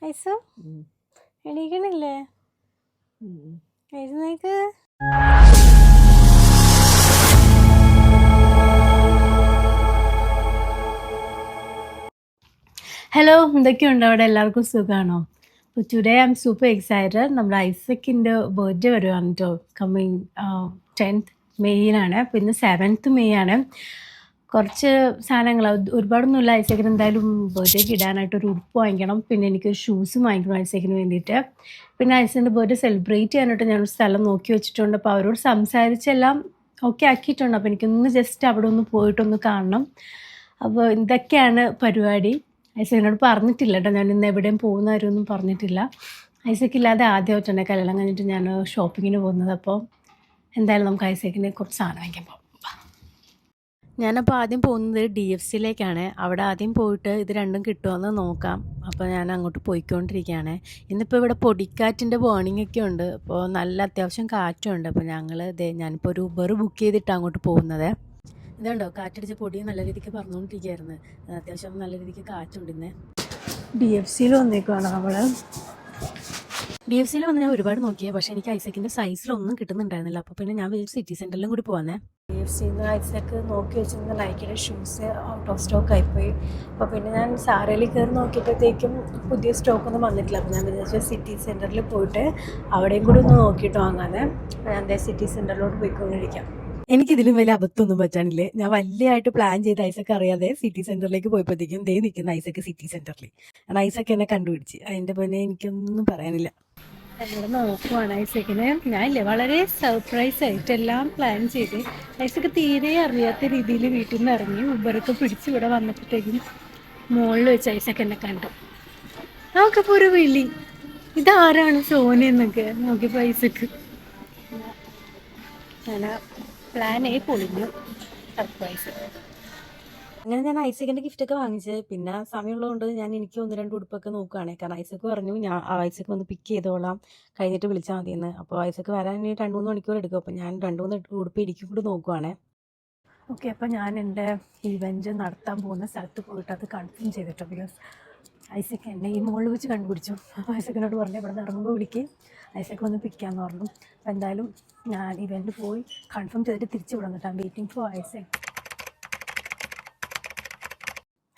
ഐസു എണീക്കണില്ലേ? എഴുന്നേക്ക്. ഹലോ, എന്തൊക്കെയുണ്ട് അവിടെ? എല്ലാവർക്കും സുഖമാണോ? അപ്പോൾ today I M super excited. നമ്മുടെ ഐസക്കിൻ്റെ ബർത്ത്ഡേ വരുവാണ് കേട്ടോ. Coming 10th മെയ്യിനാണ്. അപ്പോൾ ഇന്ന് 7th മെയ് ആണ്. കുറച്ച് സാധനങ്ങൾ ഒരുപാടൊന്നുമില്ല. ഐസക്കിന് എന്തായാലും ബർത്ത്ഡേക്ക് ഇടാനായിട്ടൊരു ഉടുപ്പ് വാങ്ങിക്കണം. പിന്നെ എനിക്കൊരു ഷൂസും വാങ്ങിക്കണം ഐസക്കിന് വേണ്ടിയിട്ട്. പിന്നെ ഐസക്കിൻ്റെ ബർത്ത്ഡേ സെലിബ്രേറ്റ് ചെയ്യാനായിട്ട് ഞാനൊരു സ്ഥലം നോക്കി വെച്ചിട്ടുണ്ട്. അപ്പോൾ അവരോട് സംസാരിച്ചെല്ലാം ഓക്കെ ആക്കിയിട്ടുണ്ട്. അപ്പോൾ എനിക്കൊന്ന് ജസ്റ്റ് അവിടെ ഒന്ന് പോയിട്ടൊന്ന് കാണണം. അപ്പോൾ ഇതൊക്കെയാണ് പരിപാടി. ഐസക്കിനോട് പറഞ്ഞിട്ടില്ല കേട്ടോ, ഞാൻ ഇന്ന് എവിടെയും പോകുന്ന കാര്യമൊന്നും പറഞ്ഞിട്ടില്ല. ഐസക്കില്ലാതെ ആദ്യമായിട്ടാണ് കല്യാണം കഴിഞ്ഞിട്ട് ഞാൻ ഷോപ്പിങ്ങിന് പോകുന്നത്. അപ്പോൾ എന്തായാലും നമുക്ക് ഐസക്കിനെ കുറച്ച് സാധനം വാങ്ങിക്കാൻ പോകാം. ഞാനപ്പോൾ ആദ്യം പോകുന്നത് DFCയിലേക്കാണ്. അവിടെ ആദ്യം പോയിട്ട് ഇത് രണ്ടും കിട്ടുമെന്ന് നോക്കാം. അപ്പോൾ ഞാൻ അങ്ങോട്ട് പോയിക്കൊണ്ടിരിക്കുകയാണ്. ഇന്നിപ്പോൾ ഇവിടെ പൊടിക്കാറ്റിൻ്റെ വാർണിംഗ് ഒക്കെ ഉണ്ട്. അപ്പോൾ നല്ല അത്യാവശ്യം കാറ്റുണ്ട്. അപ്പോൾ ഞാനിപ്പോൾ ഒരു ഉബർ ബുക്ക് ചെയ്തിട്ട് അങ്ങോട്ട് പോകുന്നത്. ഇതുണ്ടോ, കാറ്റടിച്ച പൊടി നല്ല രീതിക്ക് പറഞ്ഞുകൊണ്ടിരിക്കുകയായിരുന്നു. അത്യാവശ്യം നല്ല രീതിക്ക് കാറ്റുണ്ട്. ഇന്ന് DFCയിൽ വന്നേക്കുവാണ് നമ്മൾ. DFCയിൽ വന്ന് ഞാൻ ഒരുപാട് നോക്കിയത്, പക്ഷേ എനിക്ക് ഐസക്കിൻ്റെ സൈസിലൊന്നും കിട്ടുന്നുണ്ടായിരുന്നില്ല. അപ്പോൾ പിന്നെ ഞാൻ സിറ്റി സെൻറ്ററിലും കൂടി പോകാനേ. DFCയിൽ നിന്ന് ഐസക്ക് നോക്കി വെച്ചിരുന്ന നൈക്കിയുടെ ഷൂസ് ഔട്ട് ഓഫ് സ്റ്റോക്ക് ആയിപ്പോയി. അപ്പോൾ പിന്നെ ഞാൻ സാരയിൽ കയറി നോക്കിയപ്പോഴത്തേക്കും പുതിയ സ്റ്റോക്കൊന്നും വന്നിട്ടില്ല. അപ്പോൾ ഞാൻ വിചാരിച്ച സിറ്റി സെൻറ്ററിൽ പോയിട്ട് അവിടെയും കൂടി ഒന്ന് നോക്കിയിട്ട് വാങ്ങാതെ ഞാൻ സിറ്റി സെൻറ്ററിലോട്ട് പോയിക്കൊണ്ടിരിക്കാം. എനിക്കിതിലും വലിയ അബദ്ധമൊന്നും പറ്റാനില്ലേ. ഞാൻ വലിയതായിട്ട് പ്ലാൻ ചെയ്ത് ഐസക്ക് അറിയാതെ സിറ്റി സെൻറ്ററിലേക്ക് പോയപ്പോഴത്തേക്കും നിൽക്കുന്ന ഐസക്ക് സിറ്റി സെൻറ്ററിൽ. കാരണം ഐസക്ക് എന്നെ കണ്ടുപിടിച്ച്. അതിൻ്റെ പിന്നെ എനിക്കൊന്നും പറയാനില്ല. എന്നോട് നോക്കുവാണ് ഐസക്കിന്. ഞാനില്ലേ വളരെ സർപ്രൈസ് ആയിട്ട് എല്ലാം പ്ലാൻ ചെയ്ത് ഐസക്ക് തീരെ അറിയാത്ത രീതിയിൽ വീട്ടിൽ നിന്ന് ഇറങ്ങി ഉബറൊക്കെ പിടിച്ച് ഇവിടെ വന്നപ്പോഴത്തേക്കും മുകളിൽ വെച്ച് ഐസക്ക് എന്നെ കണ്ടു. നമുക്കിപ്പോൾ ഒരു വിളി, ഇതാരാണ് സോന എന്നൊക്കെ നോക്കിയപ്പോൾ ഐസക്ക്. ഞാൻ പ്ലാൻ പൊളിഞ്ഞു. സർപ്രൈസ്. അങ്ങനെ ഞാൻ ഐസക്കിൻ്റെ ഗിഫ്റ്റൊക്കെ വാങ്ങിച്ചത്. പിന്നെ സമയമുള്ളതുകൊണ്ട് എനിക്ക് 1-2 ഉടുപ്പൊക്കെ നോക്കുകയാണ്. കാരണം ഐസക്ക് പറഞ്ഞു ഐസക്ക് വന്ന് പിക്ക് ചെയ്തോളാം, കഴിഞ്ഞിട്ട് വിളിച്ചാൽ മതിയെന്ന്. അപ്പോൾ ഐസക്ക് വരാൻ 2-3 മണിക്കൂർ എടുക്കും. അപ്പോൾ ഞാൻ 2-3 ഉടുപ്പ് എനിക്കും കൂടി നോക്കുവാണേ. ഓക്കെ, അപ്പോൾ ഞാൻ എൻ്റെ ഇവൻറ്റ് നടത്താൻ പോകുന്ന സ്ഥലത്ത് പോയിട്ട് അത് കൺഫേം ചെയ്തിട്ടോ. ബിക്കോസ് ഐസക്ക് എന്നെ ഈ മുകളിൽ വെച്ച് കണ്ടുപിടിച്ചു. അപ്പോൾ ഐസക്കിനോട് പറഞ്ഞു ഇവിടെ നിന്ന് ഇറങ്ങുമ്പോൾ വിളിക്ക്, ഐസക്ക് വന്ന് പിക്കാമെന്ന് പറഞ്ഞു. അപ്പോൾ എന്തായാലും ഞാൻ ഇവൻറ്റ് പോയി കൺഫേം ചെയ്തിട്ട് തിരിച്ചു വിടണം. Waiting for Isaac.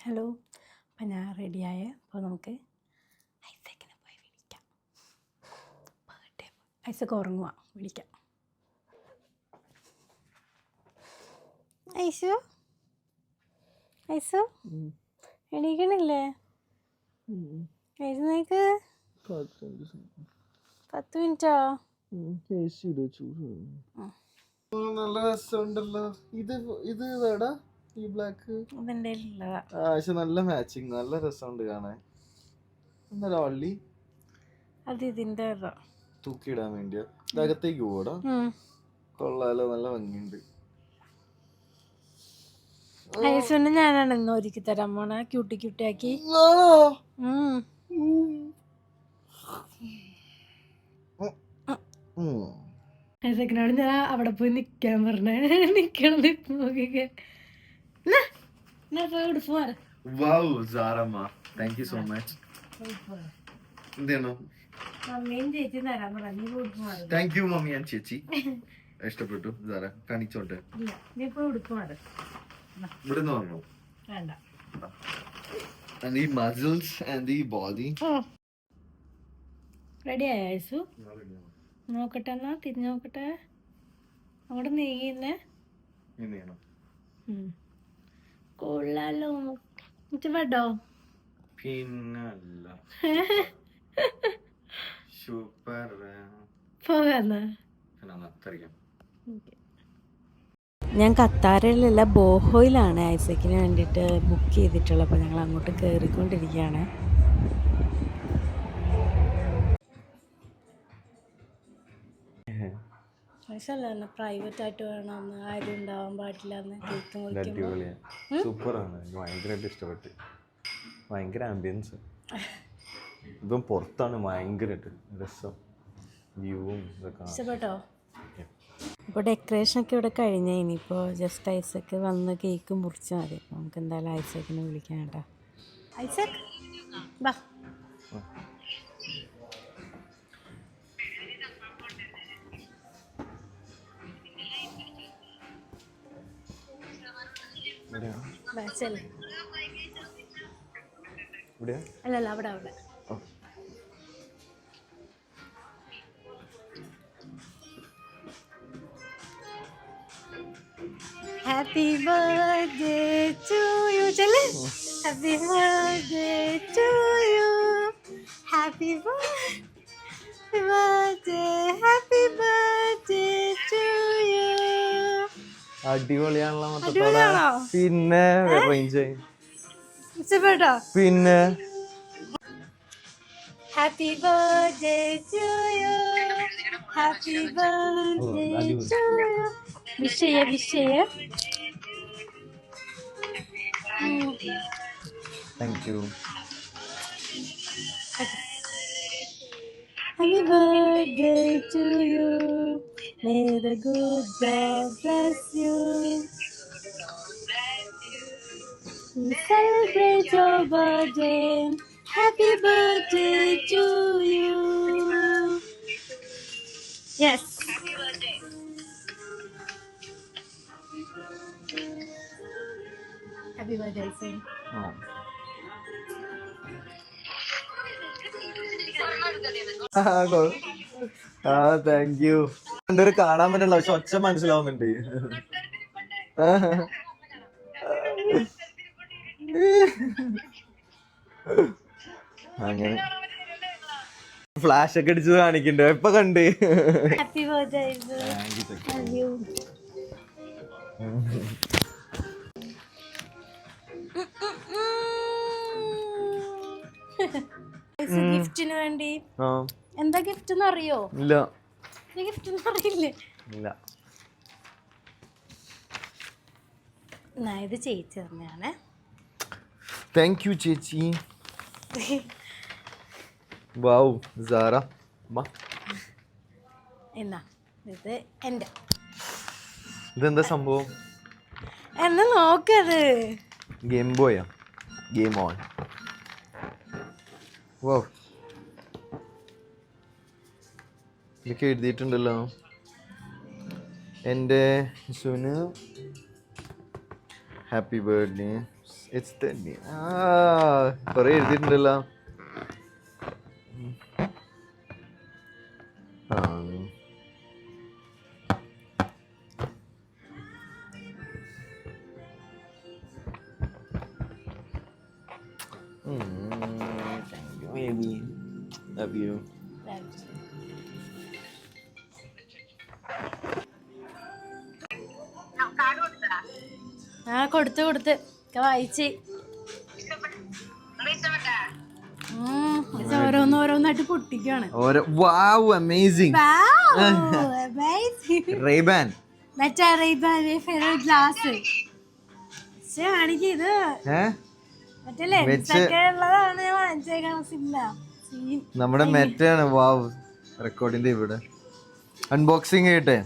ഹലോ, അപ്പം ഞാൻ റെഡിയായ. അപ്പോൾ നമുക്ക് ഐസക്കിനെ പോയി വിളിക്കാം. ബർത്ത്ഡേ ഐസക്ക് ഉറങ്ങുക, വിളിക്കാം. ഐസു ഐസു എണീക്കണില്ലേ? എഴുന്നേക്ക്. 10 മിനിറ്റോ? നല്ല രസമുണ്ടല്ലോ. ഇത് വേടാ ഈ ബ്ലാക്ക്. പക്ഷെ നല്ല മാച്ചിങ്, നല്ല രസമുണ്ട് കാണാൻ. ഒള്ളി അത് ഇതിന്റെ തൂക്കിയിടാൻ വേണ്ടിയാ. ഇതകത്തേക്ക് പോടാ. കൊള്ളാലോ, നല്ല ഭംഗിയുണ്ട്. ഐസുവിന് ഞാനാണ് ഇന്ന് ഒരുക്കി തരാൻ പോണ. ക്യൂട്ടി ക്യൂട്ടി ആക്കി. ഐസക്കിനോട് ഞാൻ അവിടെ പോയി നിക്കാൻ പറഞ്ഞ. നിക്കണം നോക്കിക്കാൻ. ചേച്ചി ഇഷ്ടപ്പെട്ടു. കാണിച്ചോട്ടെ. ഇവിടുന്ന് വന്നു. And the muscles and the body. Ready ആയോ ഐസു? നോക്കട്ടെ, എന്നാ തിരിഞ്ഞു നോക്കട്ടെ. അങ്ങോട്ട് നീങ്ങിന്നെ. കൊള്ളാലോ. വേണ്ടോ? പിന്നല്ല. സൂപ്പർ. പോകാന്നാ. ഞാൻ ഖത്താറിലുള്ള ബോഹോയിലാണ് ഐസക്കിന് വേണ്ടിയിട്ട് ബുക്ക് ചെയ്തിട്ടുള്ളത്. അപ്പോൾ ഞങ്ങൾ അങ്ങോട്ട് കയറിക്കൊണ്ടിരിക്കുകയാണ്. പ്രൈവറ്റ് ആയിട്ട് വേണം, ആരും ഉണ്ടാവാൻ പാടില്ല. സൂപ്പറാണ്, ഭയങ്കരമായിട്ട് ഇഷ്ടപ്പെട്ടു. ഭയങ്കര ആംബിയൻസ്. ഇപ്പം പുറത്താണ് ഭയങ്കരമായിട്ട് രസം, വ്യൂവും ഇതൊക്കെ. ഇഷ്ടപ്പെട്ടോ? ഇപ്പോൾ ഡെക്കറേഷനൊക്കെ ഇവിടെ കഴിഞ്ഞ. ഇനിയിപ്പോൾ ജസ്റ്റ് ഐസക്ക് വന്ന് കേക്ക് മുറിച്ചാൽ മതി. നമുക്ക് എന്തായാലും ഐസക്കിനെ വിളിക്കാം കേട്ടോ. ഐസക്, ബാ. ചെല്ലേ. ഇവിടെയാ? അല്ലല്ല അവിടെ അവിടെ. ഓ. ഹാപ്പി ബർത്ത്ഡേ ടു യു ചെല്ലേ. Happy birthday to you. Happy birthday happy birthday to you. അടിപൊളിയാണല്ലോ മൊത്തത്തോടെ. അടിപൊളിയാണോ? പിന്നെ റേഞ്ച് ഇഷ്ടപ്പെട്ടോ? പിന്നെ happy birthday to you. Happy birthday to you. വിഷയ thank you. Happy birthday to you. May the good God bless you. We celebrate your birthday. Happy birthday to you. Yes. Happy birthday. Happy birthday, sir. Thank you. എന്തൊരു കാണാൻ പറ്റില്ല, പക്ഷെ ഒച്ച മനസ്സിലാവുന്നുണ്ട്. അങ്ങനെ flash ഒക്കെ അടിച്ചത് കാണിക്കണ്ടോ? എപ്പൊ കണ്ട്? Happy birthday, sir. Love you. ഗിഫ്റ്റിന് വേണ്ടി എന്താ ഗിഫ്റ്റ് എന്ന് അറിയോ? ഇല്ല. ഗിഫ്റ്റ് എന്ന് അറിയില്ലേ? ഇല്ല. ഇത് ചേച്ചി തന്നെയാണ്. താങ്ക് യു ചേച്ചി. വൗ സാറ. എന്നാ ഇത് എൻ്റെ. ഇതെന്താ സംഭവം? എന്നാ നോക്കത്. ഗെയിം ബോയാ? Game on. വൗ, ഇതൊക്കെ എഴുതിയിട്ടുണ്ടല്ലോ. എൻ്റെ സുന് ഹാപ്പി ബർത്ത്ഡേ. ഇറ്റ്സ് തന്നെ കുറേ എഴുതിയിട്ടുണ്ടല്ലോ. Thank you, baby. Love you. കൊടുത്ത് വായിച്ച് ഓരോന്നായിട്ട് പൊട്ടിക്കാണ്. Wow, amazing. Ray-Ban. മറ്റേ Ray-Ban ഫേവറേറ്റ് ഗ്ലാസ്. ഇത് മറ്റേ ലെൻസ് ഒക്കെ ഉള്ളതാണ് ഞാൻ വാങ്ങിച്ചേക്കാണില്ല. നമ്മുടെ മെറ്റാണ്. വാവ്, റെക്കോർഡിന്റെ ഇവിടെ അൺബോക്സിംഗ് ചെയ്യട്ടെ.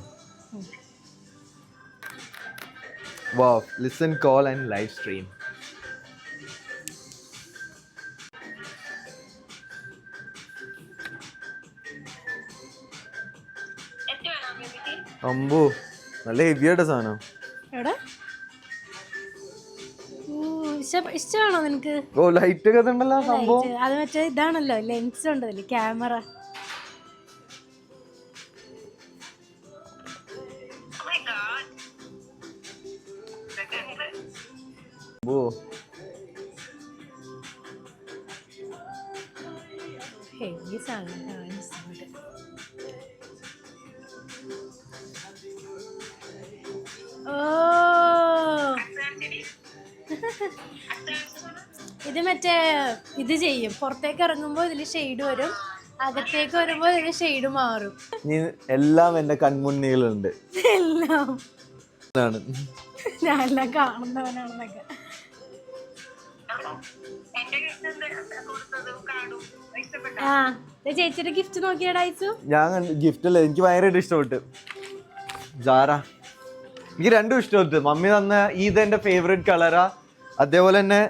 Wow, listen, call and live stream. അമ്പോ, നല്ല ഹെവിയായിട്ട് സാധനം. ഇഷ്ടമാണോ നിനക്ക്? ഓ, ലൈറ്റ് ഒക്കെ ഉണ്ടല്ലോ സംഭവം. അത് മറ്റേ ഇതാണല്ലോ, ലെൻസ് ഉണ്ടല്ലോ, ക്യാമറ. ഓ, ഹെവി സാധനം. ഇത് മറ്റേ ഇത് ചെയ്യും, പുറത്തേക്ക് ഇറങ്ങുമ്പോൾ ഇതിൽ ഷെയ്ഡ് വരും, അകത്തേക്ക് വരുമ്പോൾ ഇതിൽ ഷെയ്ഡ് മാറും. എല്ലാം എന്റെ കൺമുന്നിലുണ്ട്. എല്ലാം ഞാനെല്ലാം കാണുന്നവനാണെന്നൊക്കെ. ചേച്ചിയുടെ ഗിഫ്റ്റ് നോക്കിയാടാ ഐസു? ഞാൻ ഗിഫ്റ്റ് അല്ലേ, എനിക്ക് ഭയങ്കരമായിട്ട് ഇഷ്ടപ്പെട്ടു. ജാറ, എനിക്ക് രണ്ടും ഇഷ്ടപ്പെട്ടു. മമ്മി തന്ന ഇത് എന്റെ ഫേവറേറ്റ് കളറാ, അതേപോലെ തന്നെ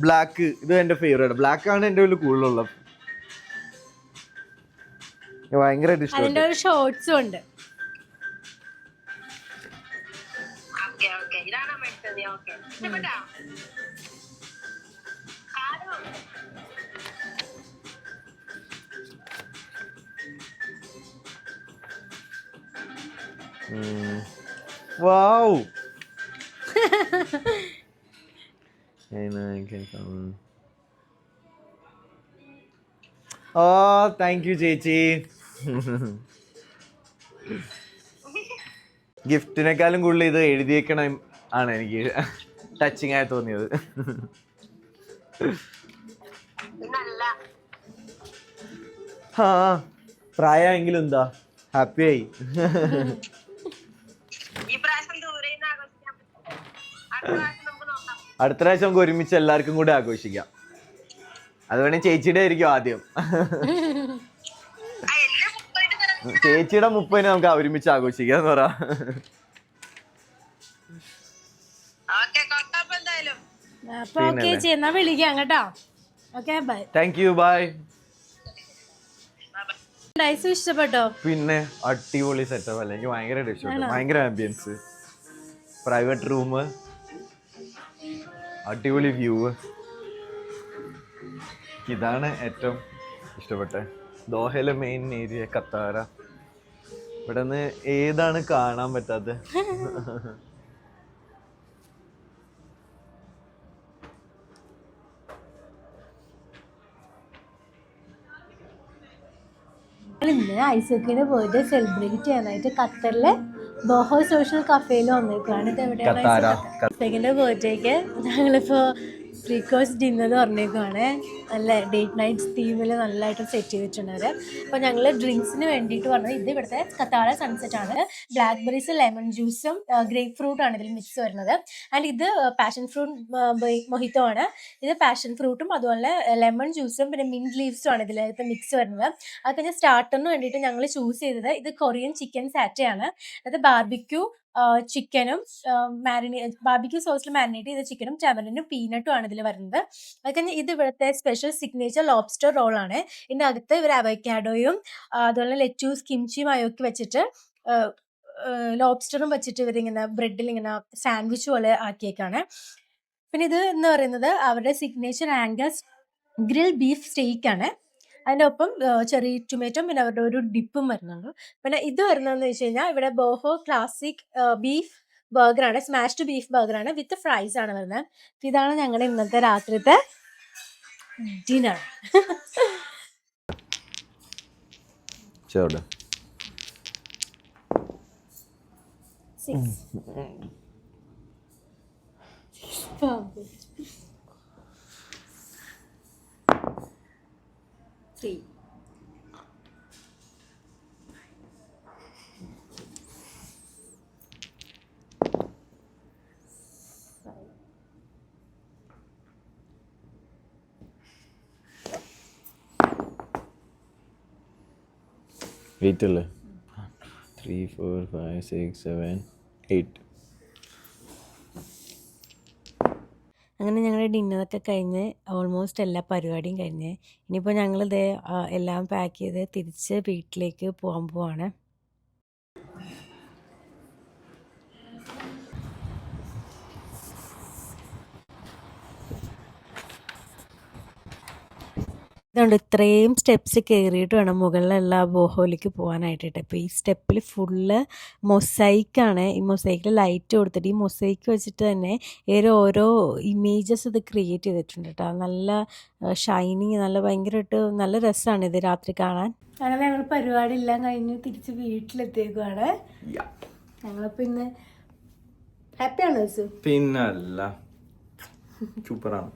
ബ്ലാക്ക്, ഇത് എന്റെ ഫേവറേറ്റ്. ബ്ലാക്ക് ആണ് എന്റെ ഉള്ളിൽ കൂടുതലുള്ളത്. ഭയങ്കരമായിട്ട് ഇഷ്ടപ്പെട്ടു. അതിന്റെ ഒരു ഷോർട്സും ഉണ്ട്. വാവ്. ഓ താങ്ക് യു ചേച്ചി. ഗിഫ്റ്റിനേക്കാളും കൂടുതൽ ഇത് എഴുതിയേക്കണം ആണ് എനിക്ക് ടച്ചിങ് ആയി തോന്നിയത്. ആ പ്രായമെങ്കിലും എന്താ ഹാപ്പിയായി. അടുത്ത പ്രാവശ്യം നമുക്ക് ഒരുമിച്ച് എല്ലാവർക്കും കൂടെ ആഘോഷിക്കാം. അത് വേണേ ചേച്ചിയുടെ ആയിരിക്കും ആദ്യം. ചേച്ചിയുടെ 30 നമുക്ക് ഒരുമിച്ച് ആഘോഷിക്കാം എന്ന് പറ. അപ്പൊ ഓക്കെ എന്നാ വിളിക്കാം കേട്ടോ. Okay bye. Thank you bye. Dice ഇഷ്ടപ്പെട്ടോ? പിന്നെ അടിപൊളി സെറ്റപ്പ് അല്ലേ, എനിക്ക് ഭയങ്കരമായിട്ട് ഇഷ്ടപ്പെട്ടു. ഭയങ്കര ആംബിയൻസ്, പ്രൈവറ്റ് റൂം, അടിപൊളി വ്യൂ. ഇതാണ് ഏറ്റവും ഇഷ്ടപ്പെട്ടെ. ദോഹയിലെ മെയിൻ ഏരിയ ഖത്താര. ഇവിടെ നിന്ന് ഏതാണ് കാണാൻ പറ്റാത്തത്? ഇന്ന് ഐസക്കിന്റെ ബർത്ത്ഡേ സെലിബ്രേറ്റ് ചെയ്യാനായിട്ട് ഖത്തറിലെ ബോഹോ സോഷ്യൽ കഫേയിൽ വന്നേക്കാണ്. ഇത് എവിടെയാണ്? ഐസക്കിന്റെ ബർത്ത്ഡേക്ക് ഞങ്ങളിപ്പോ പ്രീ കോഴ്സ് ഡിന്നർ പറഞ്ഞേക്കുവാണ്. നല്ല ഡേറ്റ് നൈറ്റ്സ് തീമിൽ നല്ലതായിട്ട് സെറ്റ് ചെയ്തിട്ടുണ്ട്. അപ്പോൾ ഞങ്ങൾ ഡ്രിങ്ക്സിന് വേണ്ടിയിട്ട് പറഞ്ഞത് ഇത് ഇവിടുത്തെ ഖത്താറ സൺസെറ്റ് ആണ്. ബ്ലാക്ക്ബെറീസ്, ലെമൺ ജ്യൂസും ഗ്രേപ്പ് ഫ്രൂട്ടാണ് ഇതിൽ മിക്സ് വരുന്നത്. ആൻഡ് ഇത് പാഷൻ ഫ്രൂട്ട് മൊഹിത്തോ ആണ്. ഇത് പാഷൻ ഫ്രൂട്ടും അതുപോലെ ലെമൺ ജ്യൂസും പിന്നെ മിൻറ്റ് ലീവ്സും ആണ് ഇതിലകത്ത് മിക്സ് വരുന്നത്. അത് കഴിഞ്ഞ് സ്റ്റാർട്ടറിന് വേണ്ടിയിട്ട് ഞങ്ങൾ ചൂസ് ചെയ്തത് ഇത് കൊറിയൻ ചിക്കൻ സാറ്റയാണ്. അത് ബാർബിക്യൂ ചിക്കനും ബാർബിക്യൂ സോസിൽ മാരിനേറ്റ് ചെയ്ത ചിക്കനും ടമറിനും പീനട്ടും ആണ് ഇതിൽ വരുന്നത്. അത് കഴിഞ്ഞ് ഇത് ഇവിടുത്തെ സ്പെഷ്യൽ സിഗ്നേച്ചർ ലോബ്സ്റ്റർ റോളാണ്. ഇതിൻ്റെ അകത്ത് ഇവർ അവക്കാഡോയും അതുപോലെ ലെറ്റൂസ്, കിംച്ചി മയൊക്കെ വെച്ചിട്ട് ലോബ്സ്റ്ററും വെച്ചിട്ട് ഇവരിങ്ങനെ ബ്രെഡിൽ ഇങ്ങനെ സാൻഡ്വിച്ച് പോലെ ആക്കിയേക്കാണ്. പിന്നെ ഇത് എന്ന് പറയുന്നത് അവരുടെ സിഗ്നേച്ചർ ആംഗസ് ഗ്രിൽ ബീഫ് സ്റ്റേക്ക് ആണ്. അതിൻ്റെ ഒപ്പം ചെറിയ ടൊമാറ്റോ പിന്നെ അവരുടെ ഒരു ഡിപ്പും വരുന്നുണ്ട്. പിന്നെ ഇത് വരുന്നതെന്ന് വെച്ച് കഴിഞ്ഞാൽ ഇവിടെ ബോഹോ ക്ലാസിക് ബീഫ് ബർഗറാണ്, സ്മാഷ്ഡ് ബീഫ് ബർഗറാണ് വിത്ത് ഫ്രൈസ് ആണ് വരുന്നത്. ഇതാണ് ഞങ്ങളുടെ ഇന്നത്തെ രാത്രിത്തെ ഡിന്നർ. എയ്റ്റ് അല്ലേ? 3, 4, 5, 6, 7, 8. അങ്ങനെ ഞങ്ങളുടെ ഡിന്നറൊക്കെ കഴിഞ്ഞ് ഓൾമോസ്റ്റ് എല്ലാ പരിപാടിയും കഴിഞ്ഞ് ഇനിയിപ്പോൾ ഞങ്ങളിത് എല്ലാം പാക്ക് ചെയ്ത് തിരിച്ച് വീട്ടിലേക്ക് പോകാൻ പോവാണ്. ഇതുകൊണ്ട് ഇത്രയും സ്റ്റെപ്സ് കയറിയിട്ട് വേണം മുകളിലുള്ള ബോഹോയിലേക്ക് പോകാനായിട്ട്. അപ്പോൾ ഈ സ്റ്റെപ്പിൽ ഫുള്ള് മൊസൈക്കാണ്. ഈ മൊസൈക്കിൽ ലൈറ്റ് കൊടുത്തിട്ട് ഈ മൊസൈക്ക് വെച്ചിട്ട് തന്നെ ഓരോ ഇമേജസ് ഇത് ക്രിയേറ്റ് ചെയ്തിട്ടുണ്ട് കേട്ടോ. നല്ല ഷൈനിങ്, നല്ല ഭയങ്കരമായിട്ട് നല്ല രസമാണ് ഇത് രാത്രി കാണാൻ. അങ്ങനെ ഞങ്ങൾ പരിപാടി എല്ലാം കഴിഞ്ഞ് തിരിച്ച് വീട്ടിലെത്തിയേക്കുവാണ്. ഞങ്ങളിപ്പോൾ ഇന്ന് ഹാപ്പിയാണ്. പിന്നല്ല, സൂപ്പറാണ്.